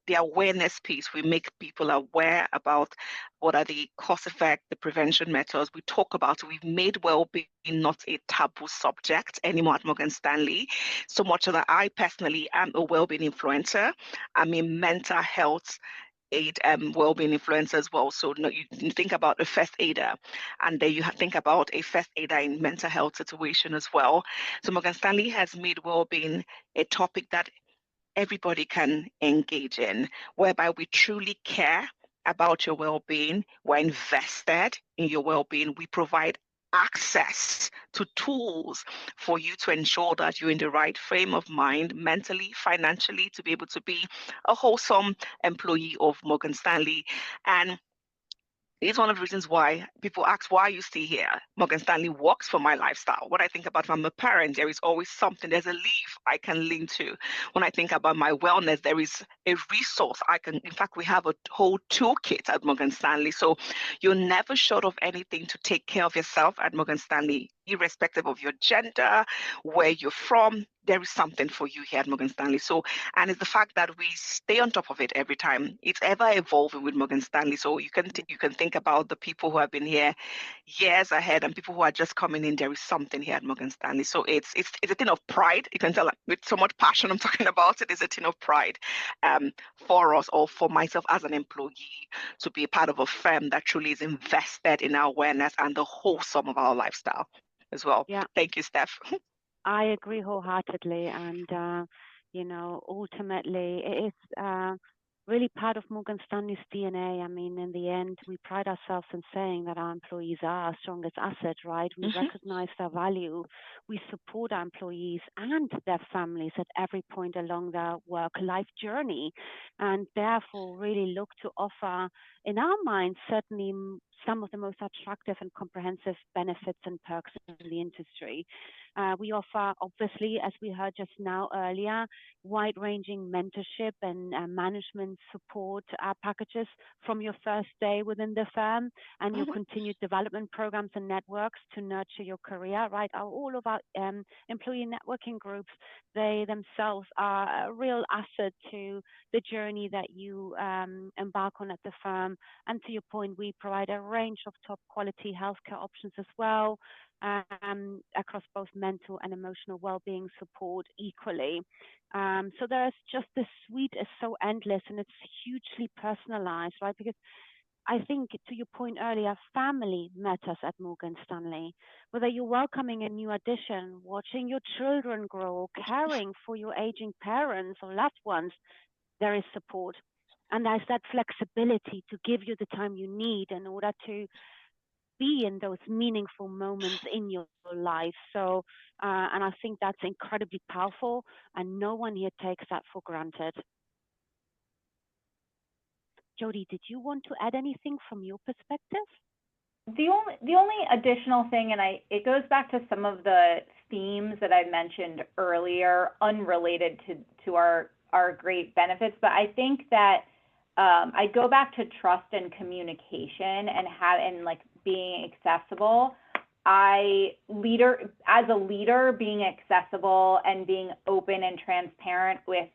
the awareness piece. We make people aware about what are the cause effect, the prevention methods. We talk about it. We've made well-being not a taboo subject anymore at Morgan Stanley, so much that I personally am a well-being influencer. I'm a mental health aid well-being influencer as well. So you think about a first aider, and then you think about a first aider in mental health situation as well. So Morgan Stanley has made well-being a topic that everybody can engage in, whereby we truly care about your well-being. We're invested in your well-being. We provide access to tools for you to ensure that you're in the right frame of mind, mentally, financially, to be able to be a wholesome employee of Morgan Stanley. And it's one of the reasons why people ask why you stay here. Morgan Stanley works for my lifestyle. When I think about if I'm a parent, there is always something, there's a leaf I can lean to. When I think about my wellness, there is a resource in fact, we have a whole toolkit at Morgan Stanley. So you're never short of anything to take care of yourself at Morgan Stanley, irrespective of your gender, where you're from. There is something for you here at Morgan Stanley. So, and it's the fact that we stay on top of it every time. It's ever evolving with Morgan Stanley. So you can think about the people who have been here years ahead and people who are just coming in. There is something here at Morgan Stanley. So it's a thing of pride. You can tell with so much passion I'm talking about it. It's a thing of pride for us, or for myself as an employee, to be a part of a firm that truly is invested in our awareness and the wholesome of our lifestyle as well. Yeah. Thank you, Steph. I agree wholeheartedly, and ultimately, it is really part of Morgan Stanley's DNA. I mean, in the end, we pride ourselves in saying that our employees are our strongest asset, right? We recognize their value. We support our employees and their families at every point along their work-life journey, and therefore really look to offer, in our minds, certainly some of the most attractive and comprehensive benefits and perks in the industry. We offer, obviously, as we heard just now earlier, wide-ranging mentorship and management support packages from your first day within the firm, and your continued development programs and networks to nurture your career, right? All of our employee networking groups, they themselves are a real asset to the journey that you embark on at the firm. And to your point, we provide a range of top quality healthcare options as well, across both mental and emotional well-being support equally. So there's just the suite is so endless, and it's hugely personalized, right? Because I think, to your point earlier, family matters at Morgan Stanley. Whether you're welcoming a new addition, watching your children grow, caring for your aging parents or loved ones, there is support. And there's that flexibility to give you the time you need in order to be in those meaningful moments in your life. So, and I think that's incredibly powerful, and no one here takes that for granted. Jody, did you want to add anything from your perspective? The only additional thing, and it goes back to some of the themes that I mentioned earlier, unrelated to our great benefits, but I think that I go back to trust and communication and like being accessible. As a leader, being accessible and being open and transparent with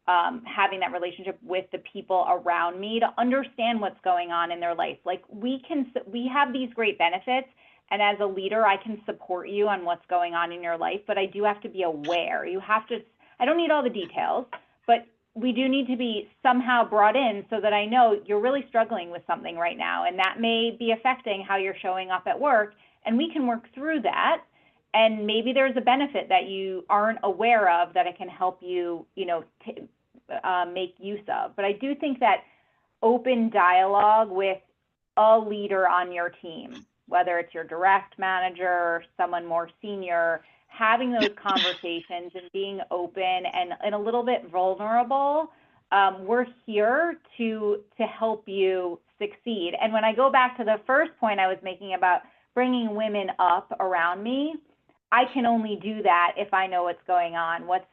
having that relationship with the people around me to understand what's going on in their life. Like we have these great benefits, And as a leader, I can support you on what's going on in your life, but I do have to be aware. You have to, I don't need all the details, but we do need to be somehow brought in so that I know you're really struggling with something right now, and that may be affecting how you're showing up at work, and we can work through that. And maybe there's a benefit that you aren't aware of that it can help you, make use of. But I do think that open dialogue with a leader on your team, whether it's your direct manager, someone more senior, having those conversations and being open and a little bit vulnerable, we're here to help you succeed. And when I go back to the first point I was making about bringing women up around me, I can only do that if I know what's going on, what's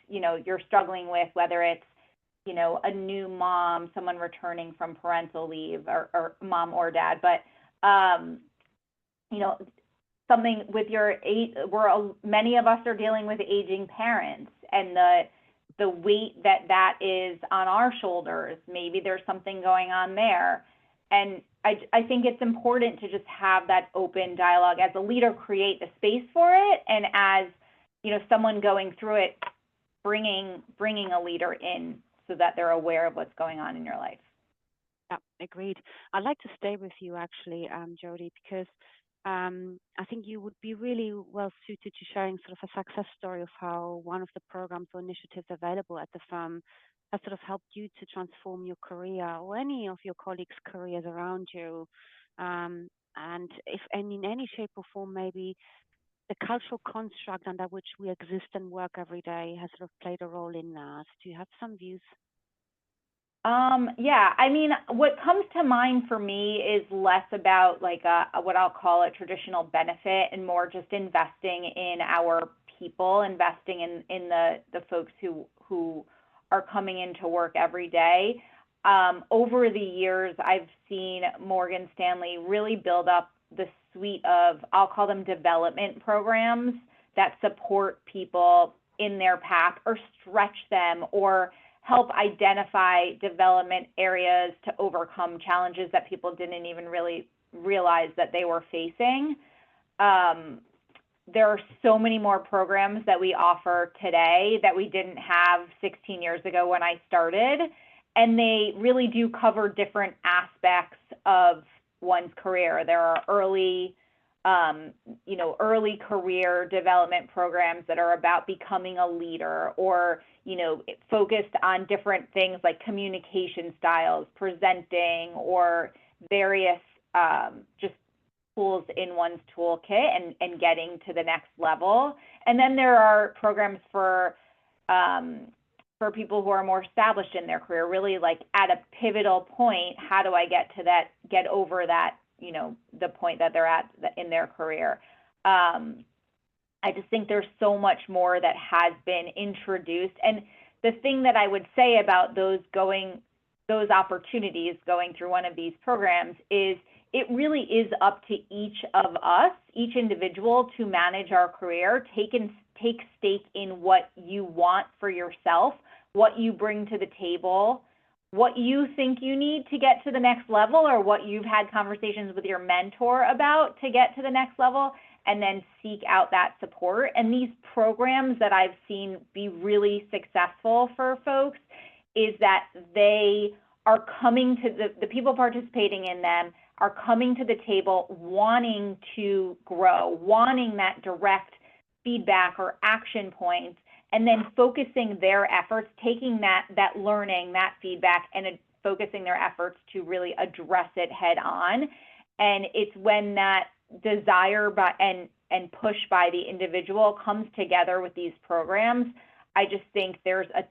you're struggling with, whether it's a new mom, someone returning from parental leave, or mom or dad, but something with your age, many of us are dealing with aging parents and the weight that is on our shoulders. Maybe there's something going on there. And I think it's important to just have that open dialogue. As a leader, create the space for it, and as someone going through it, bringing a leader in so that they're aware of what's going on in your life. Yeah, agreed. I'd like to stay with you actually, Jody, because I think you would be really well suited to sharing sort of a success story of how one of the programs or initiatives available at the firm has sort of helped you to transform your career or any of your colleagues' careers around you. And if in any shape or form, maybe the cultural construct under which we exist and work every day has sort of played a role in that. Do you have some views? Yeah, I mean, what comes to mind for me is less about like what I'll call a traditional benefit and more just investing in our people, investing in the folks who are coming into work every day. Over the years, I've seen Morgan Stanley really build up the suite of, I'll call them development programs that support people in their path or stretch them or help identify development areas to overcome challenges that people didn't even really realize that they were facing. There are so many more programs that we offer today that we didn't have 16 years ago when I started, and they really do cover different aspects of one's career. There are early career development programs that are about becoming a leader or, focused on different things like communication styles, presenting, or various just tools in one's toolkit and getting to the next level. And then there are programs for people who are more established in their career, really like at a pivotal point, how do I get over that, the point that they're at in their career. I just think there's so much more that has been introduced. And the thing that I would say about those opportunities going through one of these programs is it really is up to each of us, each individual, to manage our career, take stake in what you want for yourself, what you bring to the table, what you think you need to get to the next level, or what you've had conversations with your mentor about to get to the next level, and then seek out that support. And these programs that I've seen be really successful for folks is that they are coming to the people participating in them are coming to the table wanting to grow, wanting that direct feedback or action points, and then focusing their efforts, taking that learning, that feedback, and focusing their efforts to really address it head on. And it's when that desire and push by the individual comes together with these programs, I just think there's a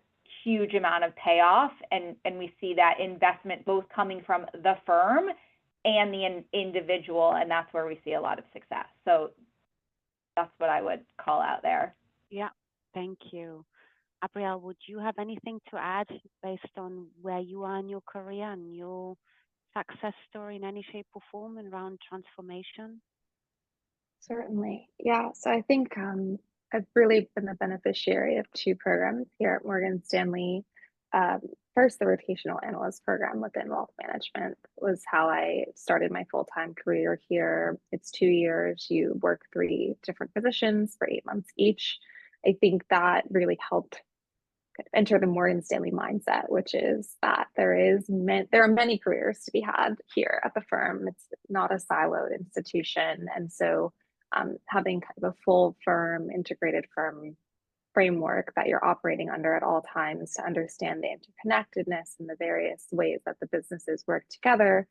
huge amount of payoff, and we see that investment both coming from the firm and the individual, and that's where we see a lot of success. So that's what I would call out there. Yeah, thank you. Abrielle, would you have anything to add based on where you are in your career and your success story in any shape or form around transformation? Certainly. Yeah. So I think I've really been the beneficiary of two programs here at Morgan Stanley. first, the rotational analyst program within wealth management was how I started my full-time career here. It's 2 years. You work 3 different positions for 8 months each. I think that really helped enter the Morgan Stanley mindset, which is that there are many careers to be had here at the firm. It's not a siloed institution, and so having kind of a full firm, integrated firm framework that you're operating under at all times to understand the interconnectedness and the various ways that the businesses work together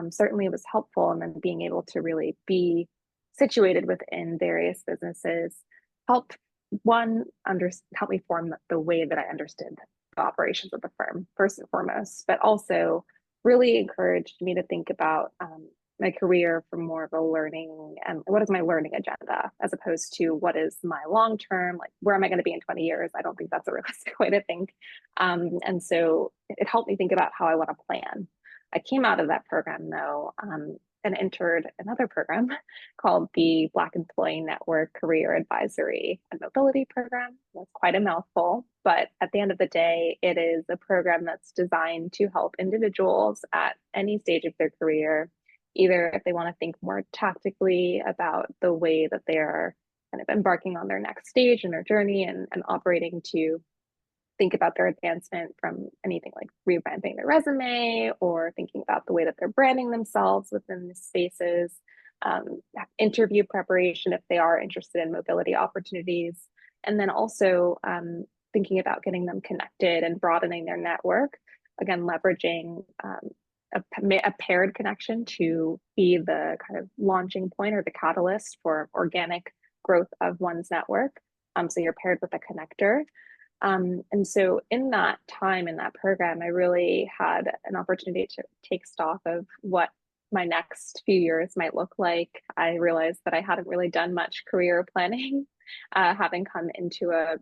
certainly was helpful. And then being able to really be situated within various businesses helped help me form the way that I understood the operations of the firm first and foremost, but also really encouraged me to think about my career from more of a learning and what is my learning agenda as opposed to what is my long term, like where am I going to be in 20 years? I don't think that's a realistic way to think. And so it helped me think about how I want to plan. I came out of that program though and entered another program called the Black Employee Network Career Advisory and Mobility Program. That's quite a mouthful, but at the end of the day, it is a program that's designed to help individuals at any stage of their career, either if they want to think more tactically about the way that they are kind of embarking on their next stage in their journey and operating to think about their advancement from anything like revamping their resume or thinking about the way that they're branding themselves within the spaces, interview preparation if they are interested in mobility opportunities, and then also thinking about getting them connected and broadening their network, again, leveraging a paired connection to be the kind of launching point or the catalyst for organic growth of one's network. So you're paired with a connector. And so in that time in that program, I really had an opportunity to take stock of what my next few years might look like. I realized that I hadn't really done much career planning, having come into a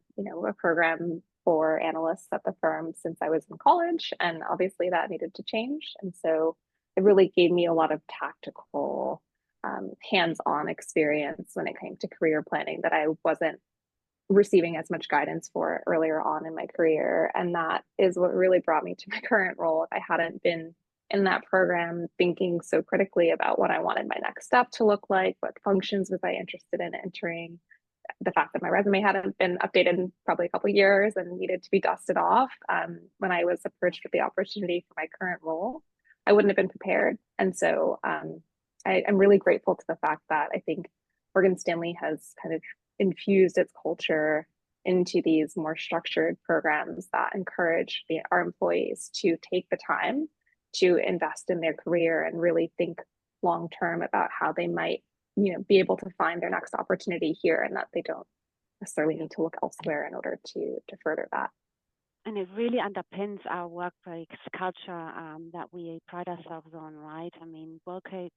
program for analysts at the firm since I was in college, and obviously that needed to change. And so it really gave me a lot of tactical, hands-on experience when it came to career planning that I wasn't receiving as much guidance for earlier on in my career. And that is what really brought me to my current role. If I hadn't been in that program thinking so critically about what I wanted my next step to look like, what functions was I interested in entering, the fact that my resume hadn't been updated in probably a couple of years and needed to be dusted off when I was approached with the opportunity for my current role, I wouldn't have been prepared. And so I'm really grateful to the fact that I think Morgan Stanley has kind of infused its culture into these more structured programs that encourage our employees to take the time to invest in their career and really think long term about how they might be able to find their next opportunity here, and that they don't necessarily need to look elsewhere in order to further that. And it really underpins our workplace culture that we pride ourselves on, right? I mean, workplace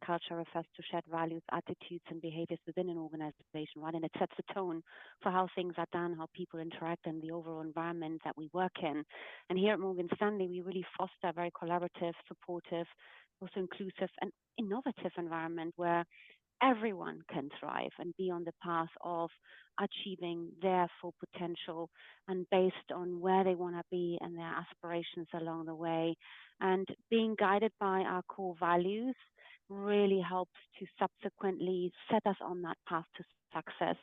culture refers to shared values, attitudes, and behaviors within an organization, right? And it sets the tone for how things are done, how people interact, and the overall environment that we work in. And here at Morgan Stanley, we really foster a very collaborative, supportive, also inclusive and innovative environment where everyone can thrive and be on the path of achieving their full potential and based on where they want to be and their aspirations along the way. And being guided by our core values really helps to subsequently set us on that path to success,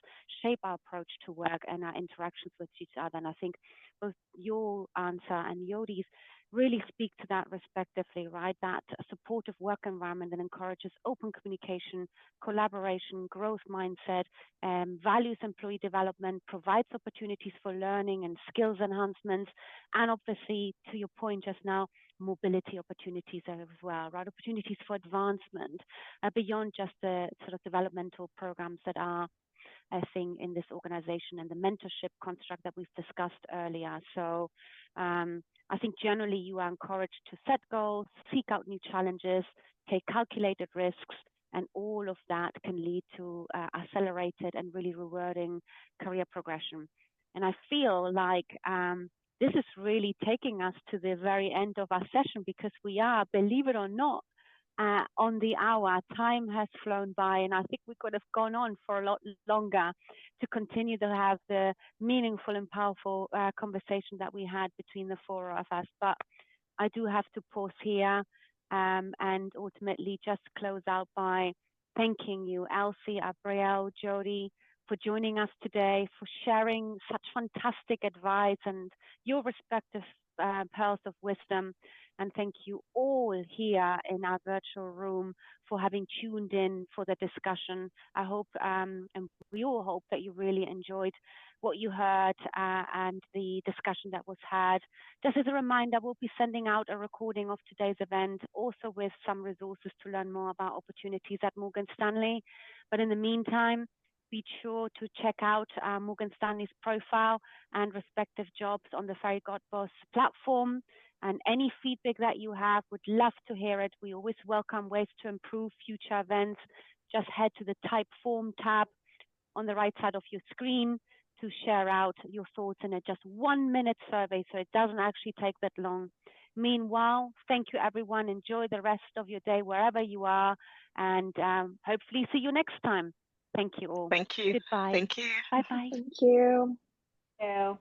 shape our approach to work and our interactions with each other. And I think both your answer and Yodi's really speak to that respectively, right? That a supportive work environment that encourages open communication, collaboration, growth mindset, values employee development, provides opportunities for learning and skills enhancements, and obviously, to your point just now, mobility opportunities as well, right? Opportunities for advancement beyond just the sort of developmental programs that are I think in this organization and the mentorship construct that we've discussed earlier. So I think generally you are encouraged to set goals, seek out new challenges, take calculated risks, and all of that can lead to accelerated and really rewarding career progression. And I feel like this is really taking us to the very end of our session because we are, believe it or not, on the hour. Time has flown by, and I think we could have gone on for a lot longer to continue to have the meaningful and powerful conversation that we had between the four of us. But I do have to pause here and ultimately just close out by thanking you, Elsie, Abrielle, Jody, for joining us today, for sharing such fantastic advice and your respective pearls of wisdom. And thank you all here in our virtual room for having tuned in for the discussion. I hope, and we all hope, that you really enjoyed what you heard and the discussion that was had. Just as a reminder, we'll be sending out a recording of today's event, also with some resources to learn more about opportunities at Morgan Stanley. But in the meantime, be sure to check out Morgan Stanley's profile and respective jobs on the Fairy Godboss platform. And any feedback that you have, would love to hear it. We always welcome ways to improve future events. Just head to the Type Form tab on the right side of your screen to share out your thoughts in a just 1 minute survey, so it doesn't actually take that long. Meanwhile, thank you everyone. Enjoy the rest of your day wherever you are, and hopefully see you next time. Thank you all. Thank you. Goodbye. Thank you. Bye-bye. Thank you. So.